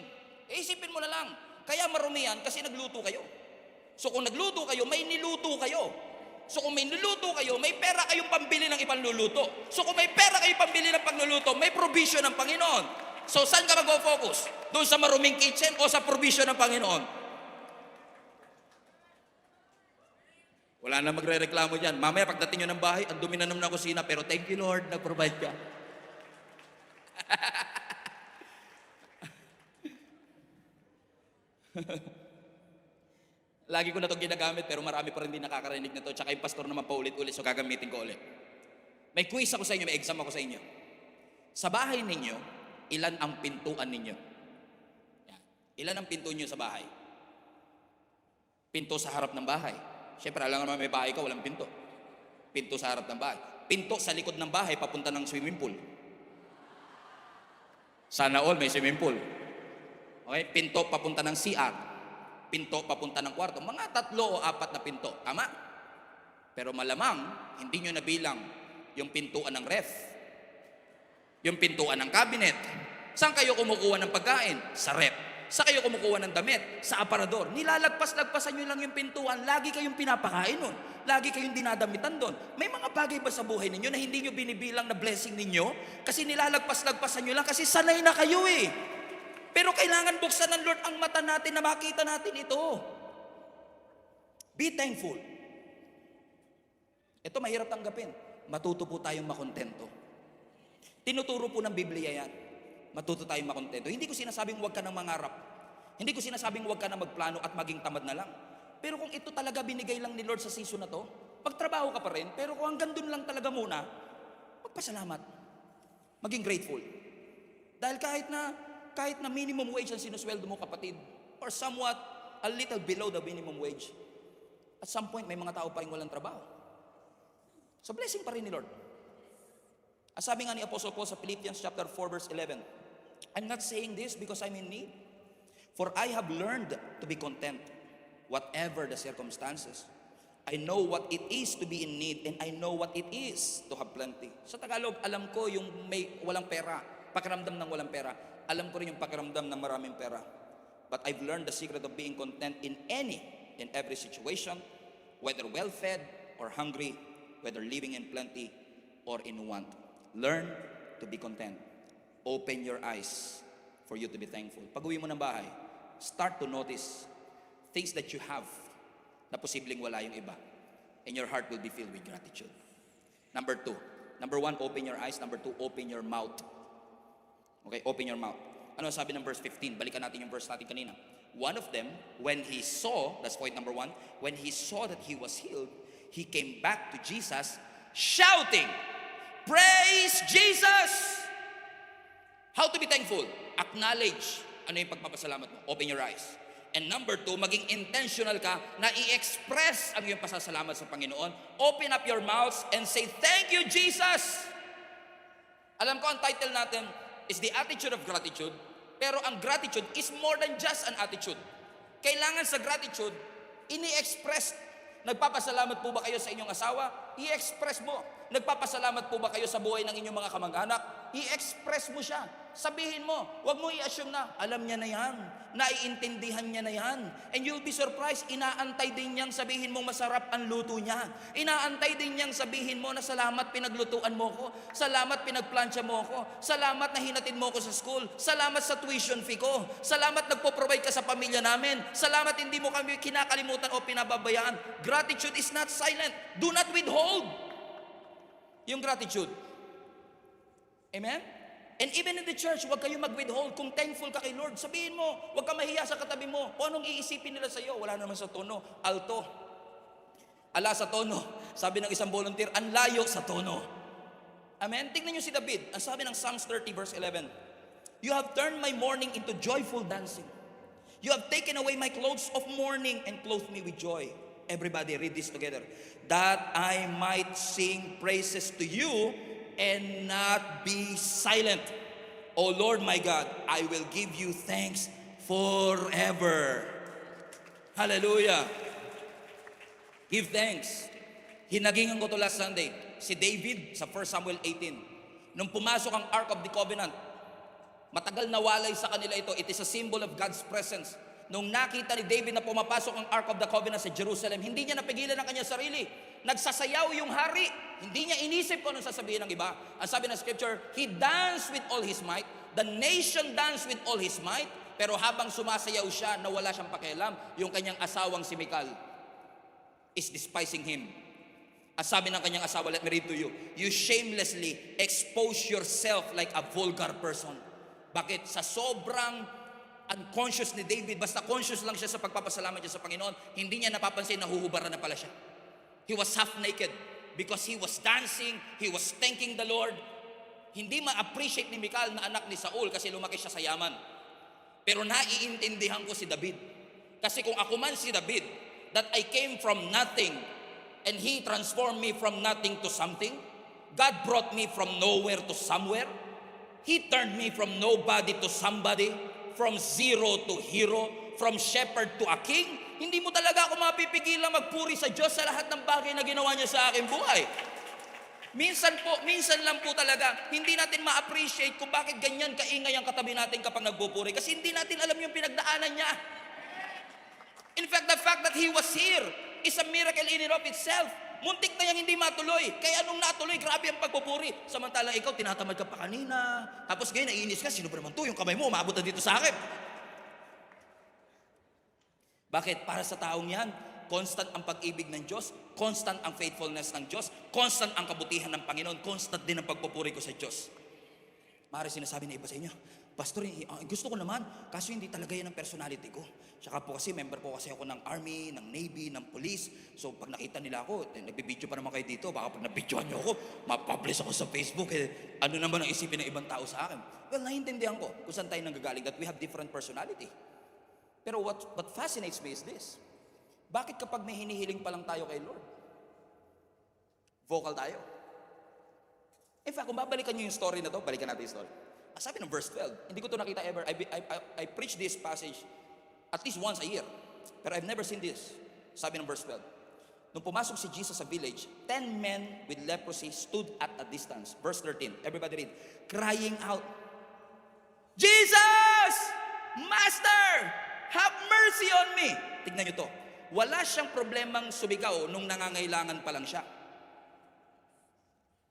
Isipin mo na lang, kaya marumi yan kasi nagluto kayo. So kung nagluto kayo, may niluto kayo. So kung may niluto kayo, may pera kayong pambili ng ipanluluto. So kung may pera kayong pambili ng pagluluto, may provision ng Panginoon. So saan ka mag-focus? Doon sa maruming kitchen o sa provision ng Panginoon? Wala na magre-reklamo dyan. Mamaya pagdating nyo ng bahay, ang dumi na naman ng kusina, pero thank you Lord, nag-provide ka. Lagi ko na itong ginagamit, pero marami pa rin din nakakarinig na ito. Tsaka yung pastor naman paulit-ulit, so gagamitin ko ulit. May quiz ako sa inyo, may exam ako sa inyo. Sa bahay ninyo, ilan ang pintuan ninyo? Yan. Ilan ang pinto nyo sa bahay? Pinto sa harap ng bahay. Siyempre, alam naman may bahay ka, walang pinto. Pinto sa harap ng bahay. Pinto sa likod ng bahay, papunta ng swimming pool. Sana all may swimming pool. Okay? Pinto papunta ng CR. Pinto papunta ng kwarto. Mga 3 o 4 na pinto. Tama? Pero malamang, hindi nyo nabilang yung pintuan ng ref. Yung pintuan ng cabinet. Saan kayo kumukuha ng pagkain? Sa ref. Saan kayo kumukuha ng damit? Sa aparador. Nilalagpas-lagpasan nyo lang yung pintuan. Lagi kayong pinapakain nun. Lagi kayong dinadamitan doon. May mga bagay ba sa buhay ninyo na hindi nyo binibilang na blessing ninyo? Kasi nilalagpas-lagpasan nyo lang kasi sanay na kayo eh. Pero kailangan buksan ng Lord ang mata natin na makita natin ito. Be thankful. Ito mahirap tanggapin. Matuto po tayong makontento. Tinuturo po ng Biblia yan. Matuto tayong makontento. Hindi ko sinasabing huwag ka nang mangarap. Hindi ko sinasabing huwag ka na magplano at maging tamad na lang. Pero kung ito talaga binigay lang ni Lord sa season na to, Magtrabaho ka pa rin, pero kung hanggang dun lang talaga muna, magpasalamat. Maging grateful. Dahil kahit na minimum wage ang sinusweldo mo, kapatid, or somewhat a little below the minimum wage, at some point may mga tao pa rin walang trabaho. So blessing pa rin ni Lord. Ang sabi nga ni Apostle Paul sa Philippians chapter 4 verse 11, I'm not saying this because I'm in need, for I have learned to be content, whatever the circumstances. I know what it is to be in need, and I know what it is to have plenty. Sa Tagalog, alam ko yung may walang pera, pakiramdam ng walang pera. Alam ko rin yung pakiramdam ng maraming pera. But I've learned the secret of being content in every situation, whether well-fed or hungry, whether living in plenty or in want. Learn to be content. Open your eyes for you to be thankful. Pag-uwi mo ng bahay, start to notice things that you have na posibleng wala yung iba. And your heart will be filled with gratitude. Number 1, open your eyes. Number 2, open your mouth. Okay, open your mouth. Ano sabi ng verse 15? Balikan natin yung verse natin kanina. One of them, when he saw, that's point number 1, when he saw that he was healed, he came back to Jesus shouting, "Praise Jesus!" How to be thankful? Acknowledge ano yung pagpapasalamat mo. Open your eyes. And number 2, maging intentional ka na i-express ang iyong pasasalamat sa Panginoon. Open up your mouths and say, "Thank you, Jesus!" Alam ko ang title natin is the attitude of gratitude, pero ang gratitude is more than just an attitude. Kailangan sa gratitude, ini-express. Nagpapasalamat po ba kayo sa inyong asawa? I-express mo. Nagpapasalamat po ba kayo sa buhay ng inyong mga kamag-anak? I-express mo siya. Sabihin mo, huwag mo i-assume na, alam niya na yan, naiintindihan niya na yan. And you'll be surprised, inaantay din niyang sabihin mong masarap ang luto niya. Inaantay din niyang sabihin mo na salamat pinaglutuan mo ko, salamat pinagplansya mo ko, salamat na hinatid mo ko sa school, salamat sa tuition fee ko, salamat nagpo-provide ka sa pamilya namin, salamat hindi mo kami kinakalimutan o pinababayaan. Gratitude is not silent. Do not withhold yung gratitude. Amen? And even in the church, huwag kayo mag-withhold. Kung thankful ka kay Lord, sabihin mo, huwag ka mahiya sa katabi mo. O anong iisipin nila sa iyo? Wala naman sa tono. Alto. Ala sa tono. Sabi ng isang volunteer, ang layo sa tono. Amen? Tingnan niyo si David. Ang sabi ng Psalms 30 verse 11, "You have turned my mourning into joyful dancing. You have taken away my clothes of mourning and clothed me with joy." Everybody read this together. "That I might sing praises to you and not be silent. O Lord my God, I will give you thanks forever." Hallelujah. Give thanks. Hinagingan ko to last Sunday. Si David sa 1 Samuel 18. Nung pumasok ang Ark of the Covenant, matagal nawalay sa kanila ito. It is a symbol of God's presence. Nung nakita ni David na pumapasok ang Ark of the Covenant sa Jerusalem, hindi niya napigilan ang kanyang sarili. Nagsasayaw yung hari. Hindi niya inisip kung anong sasabihin ng iba. Ang sabi ng scripture, he danced with all his might. The nation danced with all his might. Pero habang sumasayaw siya, na wala siyang pakialam, yung kanyang asawang si Michal is despising him. Ang sabi ng kanyang asawa, let me read to you, "You shamelessly expose yourself like a vulgar person." Bakit? Sa sobrang unconscious ni David, basta conscious lang siya sa pagpapasalamat niya sa Panginoon, hindi niya napapansin na huhubaran na pala siya. He was half naked because he was dancing, he was thanking the Lord. Hindi ma-appreciate ni Michal na anak ni Saul kasi lumaki siya sa yaman. Pero naiintindihan ko si David. Kasi kung ako man si David, that I came from nothing and he transformed me from nothing to something. God brought me from nowhere to somewhere. He turned me from nobody to somebody, from zero to hero, from shepherd to a king. Hindi mo talaga ako mapipigilan magpuri sa Diyos sa lahat ng bagay na ginawa niya sa aking buhay. Minsan lang po talaga, hindi natin ma-appreciate kung bakit ganyan kaingay ang katabi natin kapag nagpupuri. Kasi hindi natin alam yung pinagdaanan niya. In fact, the fact that he was here is a miracle in and of itself. Muntik na yang hindi matuloy. Kaya nung natuloy, grabe ang pagpupuri. Samantalang ikaw, tinatamad ka pa kanina. Tapos ngayon, naiinis ka. Sino ba naman to? Yung kamay mo, umabot na dito sa akin. Bakit? Para sa taong yan, constant ang pag-ibig ng Diyos, constant ang faithfulness ng Diyos, constant ang kabutihan ng Panginoon, constant din ang pagpupuri ko sa Diyos. Maaari sinasabi na iba sa inyo, Pastor, gusto ko naman, kaso hindi talaga yan ang personality ko. Tsaka po kasi, member po kasi ako ng Army, ng Navy, ng Police. So pag nakita nila ako, nagbibideo pa naman kayo dito, baka pag nabidyohan nyo ako, mapublish ako sa Facebook. Ano naman ang isipin ng ibang tao sa akin? Well, naiintindihan ko kung saan tayo nanggagaling, that we have different personality. Pero what fascinates me is this. Bakit kapag may hinihiling pa lang tayo kay Lord, vocal tayo? In fact, kung babalikan nyo yung story na to, balikan natin yung story. Sabi ng verse 12, hindi ko to nakita ever. I preach this passage at least once a year. Pero I've never seen this. Sabi ng verse 12, nung pumasok si Jesus sa village, 10 men with leprosy stood at a distance. Verse 13, everybody read. Crying out, Jesus! Master! Have mercy on me! Tignan nyo to. Wala siyang problemang sumigaw nung nangangailangan pa lang siya.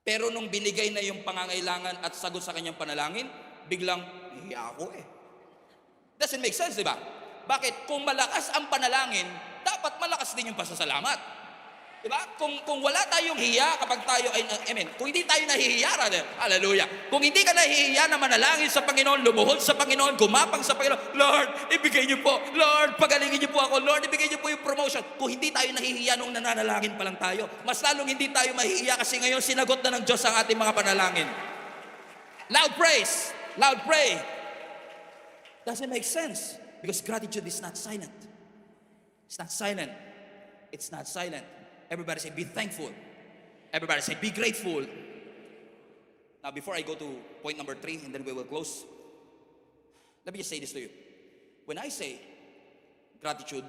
Pero nung binigay na yung pangangailangan at sagot sa kanyang panalangin, biglang, hiya ako eh. Doesn't make sense, di ba? Bakit? Kung malakas ang panalangin, dapat malakas din yung pasasalamat. Di ba? Kung wala tayong hiya kapag tayo ay, kung hindi tayo nahihiya, hallelujah. Kung hindi ka nahihiya na manalangin sa Panginoon, lumuhod sa Panginoon, gumapang sa Panginoon, Lord, ibigay niyo po. Lord, pagalingin niyo po ako. Lord, ibigay niyo po yung promotion. Kung hindi tayo nahihiya nung nananalangin pa lang tayo, mas lalong hindi tayo mahihiya kasi ngayon sinagot na ng Diyos ang ating mga panalangin. Loud praise. Loud pray. Doesn't make sense because gratitude is not silent. It's not silent. It's not silent. Everybody say, be thankful. Everybody say, be grateful. Now, before I go to point number 3, and then we will close, let me just say this to you. When I say gratitude,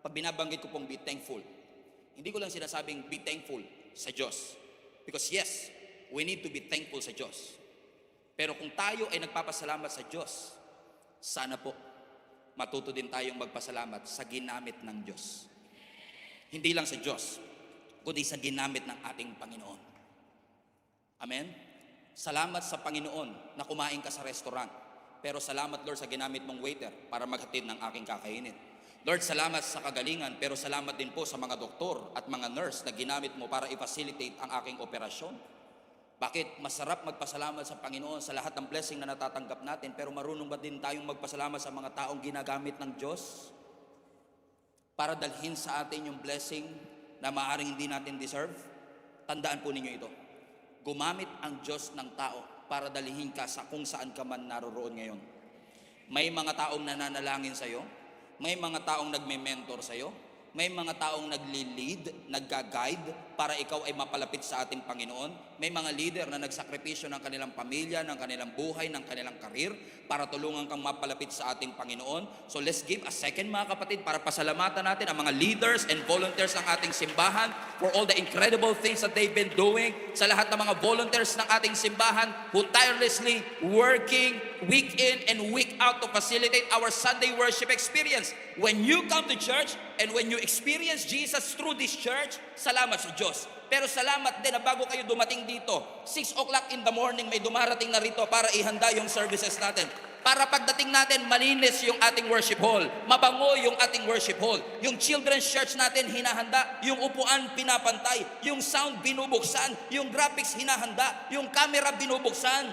pag binabanggit ko pong be thankful, hindi ko lang sinasabing be thankful sa Diyos. Because yes, we need to be thankful sa Diyos. Pero kung tayo ay nagpapasalamat sa Diyos, sana po matuto din tayong magpasalamat sa ginamit ng Diyos. Hindi lang sa Diyos, kundi sa ginamit ng ating Panginoon. Amen? Salamat sa Panginoon na kumain ka sa restaurant. Pero salamat, Lord, sa ginamit mong waiter para maghatid ng aking kakainin. Lord, salamat sa kagalingan, pero salamat din po sa mga doktor at mga nurse na ginamit mo para i-facilitate ang aking operasyon. Bakit? Masarap magpasalamat sa Panginoon sa lahat ng blessing na natatanggap natin, pero marunong ba din tayong magpasalamat sa mga taong ginagamit ng Diyos para dalhin sa atin yung blessing na maaaring hindi natin deserve? Tandaan po ninyo ito. Gumamit ang Diyos ng tao para dalhin ka sa kung saan ka man naroroon ngayon. May mga taong nananalangin sa'yo, may mga taong nagme-mentor sa'yo, may mga taong nagli-lead, nagga-guide para ikaw ay mapalapit sa ating Panginoon. May mga leader na nagsakripisyo ng kanilang pamilya, ng kanilang buhay, ng kanilang karir para tulungan kang mapalapit sa ating Panginoon. So let's give a second, mga kapatid, para pasalamatan natin ang mga leaders and volunteers ng ating simbahan for all the incredible things that they've been doing. Sa lahat ng mga volunteers ng ating simbahan who tirelessly working week in and week out to facilitate our Sunday worship experience. When you come to church and when you experience Jesus through this church, salamat sa Diyos. Pero salamat din na bago kayo dumating dito, 6 o'clock in the morning may dumarating na rito para ihanda yung services natin. Para pagdating natin, malinis yung ating worship hall. Mabango yung ating worship hall. Yung children's church natin hinahanda. Yung upuan pinapantay. Yung sound binubuksan. Yung graphics hinahanda. Yung camera binubuksan.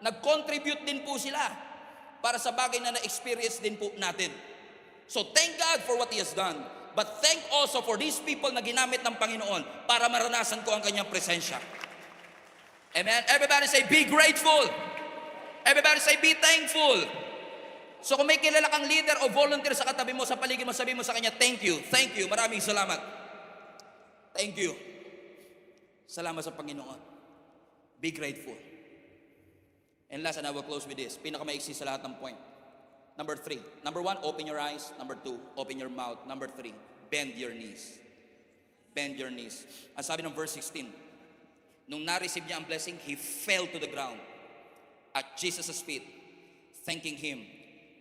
Nag-contribute din po sila para sa bagay na na-experience din po natin. So thank God for what He has done. But thank also for these people na ginamit ng Panginoon para maranasan ko ang kanyang presensya. Amen? Everybody say, be grateful. Everybody say, be thankful. So kung may kilala kang leader o volunteer sa katabi mo, sa paligid mo, sabihin mo sa kanya, thank you, maraming salamat. Thank you. Salamat sa Panginoon. Be grateful. And last, and I will close with this, pinakamaiksi sa lahat ng point. Number 3. Number 1, open your eyes. Number 2, open your mouth. Number 3, bend your knees. Bend your knees. Ang sabi ng verse 16, nung na-receive niya ang blessing, he fell to the ground at Jesus' feet, thanking Him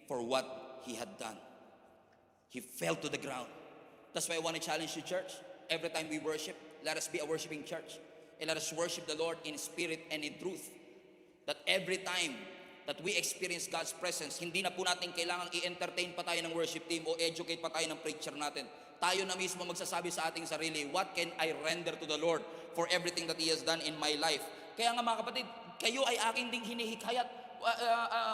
for what He had done. He fell to the ground. That's why I want to challenge you, church. Every time we worship, let us be a worshiping church. And let us worship the Lord in spirit and in truth. That every time that we experience God's presence, hindi na po natin kailangang i-entertain pa tayo ng worship team o educate pa tayo ng preacher natin. Tayo na mismo magsasabi sa ating sarili, what can I render to the Lord for everything that He has done in my life? Kaya nga mga kapatid, kayo ay aking ding hinihikayat,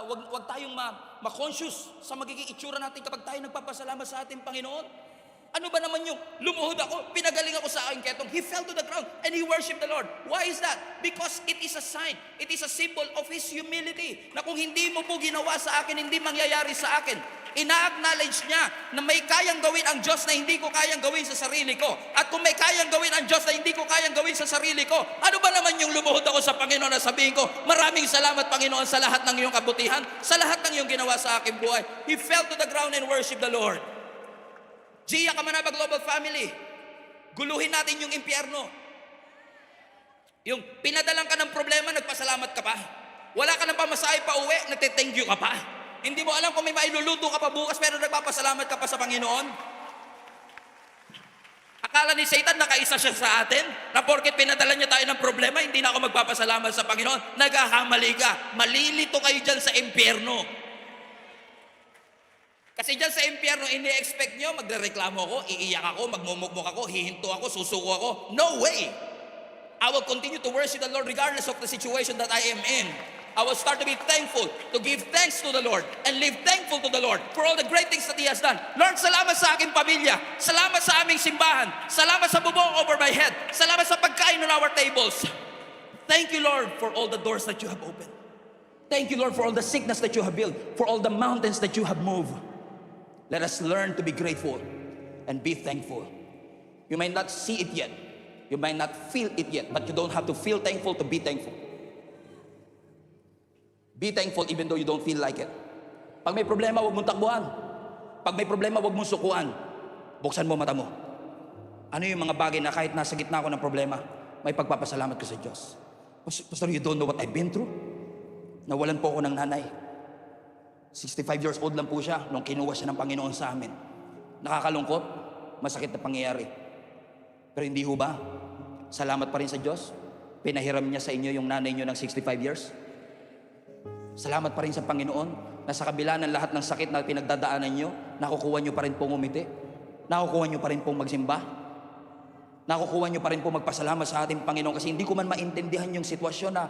wag tayong ma-conscious sa magiging itsura natin kapag tayo nagpapasalamat sa ating Panginoon. Ano ba naman yung lumuhod ako, pinagaling ako sa aking ketong? He fell to the ground and he worshiped the Lord. Why is that? Because it is a sign, it is a symbol of His humility, na kung hindi mo po ginawa sa akin, hindi mangyayari sa akin. Ina-acknowledge niya na may kayang gawin ang Diyos na hindi ko kayang gawin sa sarili ko. At kung may kayang gawin ang Diyos na hindi ko kayang gawin sa sarili ko, ano ba naman yung lumuhod ako sa Panginoon na sabihin ko, maraming salamat Panginoon sa lahat ng iyong kabutihan, sa lahat ng iyong ginawa sa aking buhay. He fell to the ground and worshiped the Lord. Gia Kamanaba Global Family, guluhin natin yung impyerno. Yung pinadalang ka ng problema, nagpasalamat ka pa. Wala ka ng pamasahe pa uwi, nagte-thank you ka pa. Hindi mo alam kung may mailuluto ka pa bukas, pero nagpapasalamat ka pa sa Panginoon. Akala ni Satan nakaisa siya sa atin, na porket pinadala niya tayo ng problema, hindi na ako magpapasalamat sa Panginoon. Naghahamali ka. Malilito kayo dyan sa impyerno. Kasi dyan sa impyerno, ini-expect nyo, magrereklamo ako, iiyak ako, magmumukmuk ako, hihinto ako, susuko ako. No way! I will continue to worship the Lord regardless of the situation that I am in. I will start to be thankful, to give thanks to the Lord, and live thankful to the Lord for all the great things that He has done. Lord, salamat sa aking pamilya, salamat sa aming simbahan, salamat sa bubong over my head, salamat sa pagkain on our tables. Thank you, Lord, for all the doors that you have opened. Thank you, Lord, for all the sickness that you have healed, for all the mountains that you have moved. Let us learn to be grateful and be thankful. You might not see it yet. You might not feel it yet, but you don't have to feel thankful to be thankful. Be thankful even though you don't feel like it. Pag may problema, huwag mong takbuhan. Pag may problema, huwag mong sukuan. Buksan mo mata mo. Ano yung mga bagay na kahit nasa gitna ako ng problema, may pagpapasalamat ko sa Diyos. Pastor, you don't know what I've been through? Nawalan po ako ng nanay. 65 years old lang po siya nung kinuha siya ng Panginoon sa amin. Nakakalungkot, masakit na pangyayari. Pero hindi ho ba? Salamat pa rin sa Diyos. Pinahiram niya sa inyo yung nanay niyo ng 65 years. Salamat pa rin sa Panginoon na sa kabila ng lahat ng sakit na pinagdadaanan niyo, nakukuha niyo pa rin pong umiti. Nakukuha niyo pa rin pong magsimba. Nakukuha niyo pa rin pong magpasalamat sa ating Panginoon kasi hindi ko man maintindihan yung sitwasyon na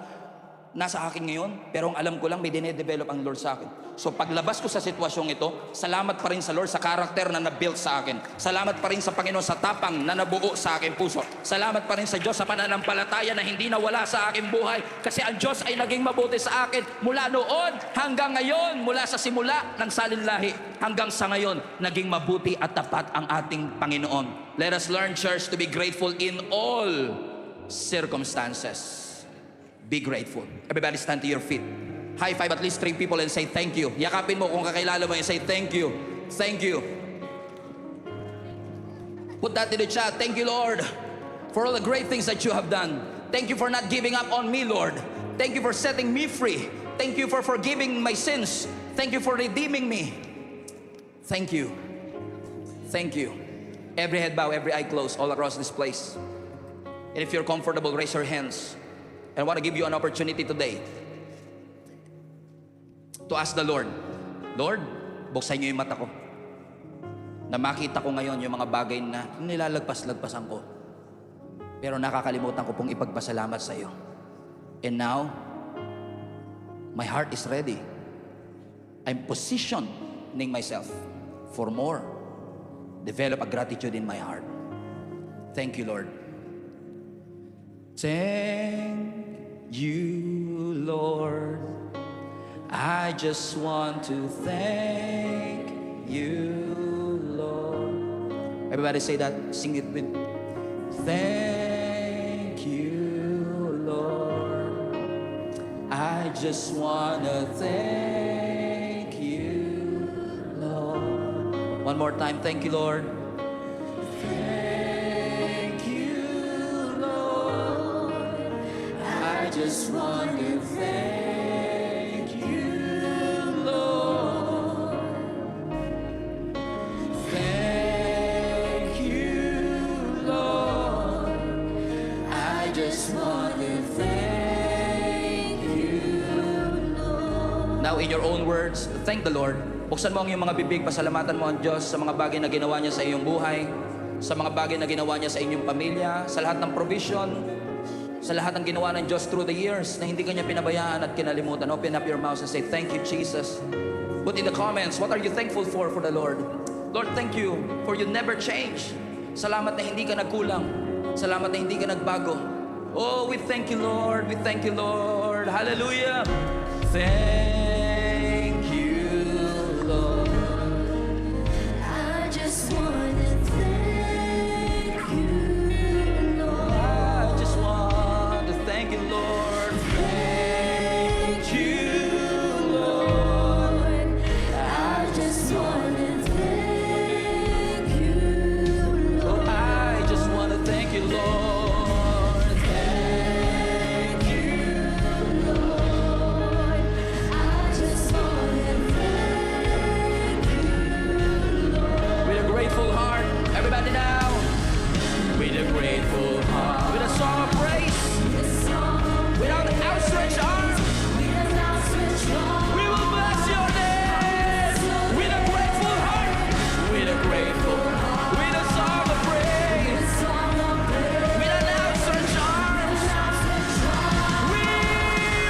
nasa akin ngayon, pero ang alam ko lang may dinedevelop ang Lord sa akin. So paglabas ko sa sitwasyong ito, salamat pa rin sa Lord sa karakter na nabuild sa akin. Salamat pa rin sa Panginoon sa tapang na nabuo sa aking puso. Salamat pa rin sa Diyos sa pananampalataya na hindi nawala sa aking buhay kasi ang Diyos ay naging mabuti sa akin mula noon hanggang ngayon, mula sa simula ng salinlahi hanggang sa ngayon, naging mabuti at tapat ang ating Panginoon. Let us learn, church, to be grateful in all circumstances. Be grateful. Everybody stand to your feet. High five at least 3 people and say thank you. Yakapin mo kung kakilala mo and say thank you. Thank you. Put that in the chat. Thank you, Lord, for all the great things that you have done. Thank you for not giving up on me, Lord. Thank you for setting me free. Thank you for forgiving my sins. Thank you for redeeming me. Thank you. Thank you. Every head bow, every eye closed all across this place. And if you're comfortable, raise your hands. And I want to give you an opportunity today to ask the Lord, Lord, buksan niyo yung mata ko na makita ko ngayon yung mga bagay na nilalagpas-lagpasan ko. Pero nakakalimutan ko pong ipagpasalamat sa iyo. And now, my heart is ready. I'm positioning myself for more. Develop a gratitude in my heart. Thank you, Lord. Thank you, Lord. I just want to thank you, Lord. Everybody say that. Sing it with. Thank you, Lord. I just want to thank you, Lord. One more time. Thank you, Lord. Just want to thank you, Lord. Thank you, Lord. I just want to thank you, Lord. Now in your own words, thank the Lord. Buksan mo ang iyong mga bibig, pasalamatan mo ang Diyos sa mga bagay na ginawa niya sa iyong buhay, sa mga bagay na ginawa niya sa inyong pamilya, sa lahat ng provision, sa lahat ng ginawa ng Diyos through the years na hindi ka niya pinabayaan at kinalimutan. Open up your mouth and say, thank you, Jesus. Put in the comments, what are you thankful for the Lord? Lord, thank you for you never change. Salamat na hindi ka nagkulang. Salamat na hindi ka nagbago. Oh, we thank you, Lord. We thank you, Lord. Hallelujah. Thank you, Lord. I just wanna thank you, Lord. I just want to thank you, Lord. Thank you, Lord. I just wanna thank you, Oh, Lord. I just want to thank you, Lord. Thank you, Lord. I just wanna thank you, Lord. With a grateful heart, everybody now. With a grateful heart, with a song of praise, This song with our outstretched arms, with an outstretched arm. we will bless your name. With a grateful heart, with a grateful heart, with a song of praise, This song of praise. with an outstretched arms, we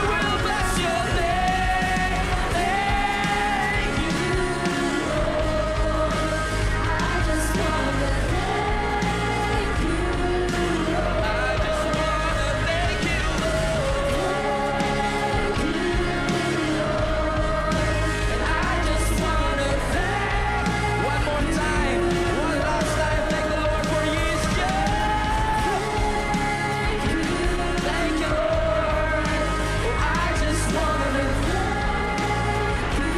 will bless your name. Thank you. I just wanna thank you, I just wanna thank you, and I just wanna thank one more time, one last time. Thank the Lord for His Thank you, Lord. Oh, I just wanna thank you,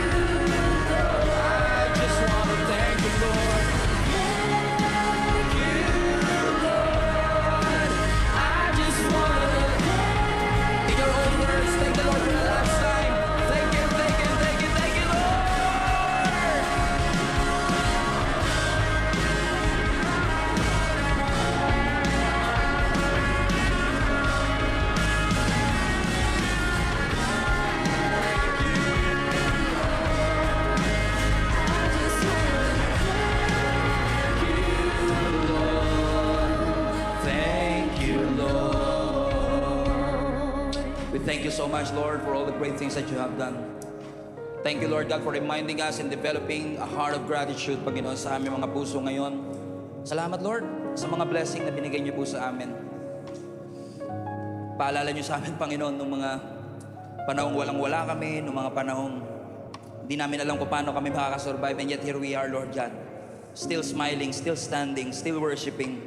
I just wanna thank you, Lord. Thank you, Lord. I just wanna thank. In your own words, thank the Lord for the last time. Thank you, thank you, thank you, thank you, Lord. Thank you, Lord. We thank you so much, Lord, for all the great things that you have done. Thank you, Lord God, for reminding us and developing a heart of gratitude, Panginoon, sa aming mga puso ngayon. Salamat, Lord, sa mga blessing na binigay niyo po sa amin. Paalala niyo sa amin, Panginoon, nung mga panahong walang-wala kami, nung mga panahong di namin alam kung paano kami makakasurvive, and yet here we are, Lord God. Still smiling, still standing, still worshiping,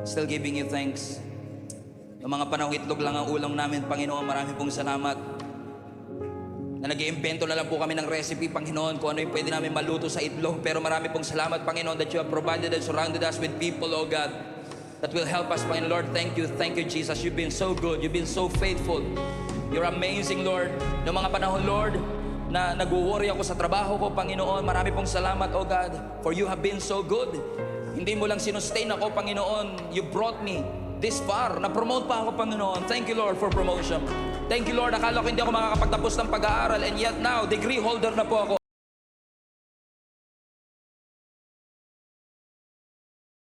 still giving you thanks. Yung mga panahong itlog lang ang ulam namin, Panginoon, marami pong salamat. Na nag-iimbento na lang po kami ng recipe, Panginoon, kung ano yung pwede namin maluto sa itlog. Pero marami pong salamat, Panginoon, that you have provided and surrounded us with people, oh God, that will help us, Panginoon. Lord, thank you, Jesus. You've been so good. You've been so faithful. You're amazing, Lord. Noong mga panahon, Lord, na nag-worry ako sa trabaho ko, Panginoon, marami pong salamat, oh God, for you have been so good. Hindi mo lang sinustain ako, Panginoon. You brought me this far. Na-promote pa ako, Panginoon. Thank you, Lord, for promotion. Thank you, Lord. Akala ko hindi ako makakapagtapos ng pag-aaral, and yet now, degree holder na po ako.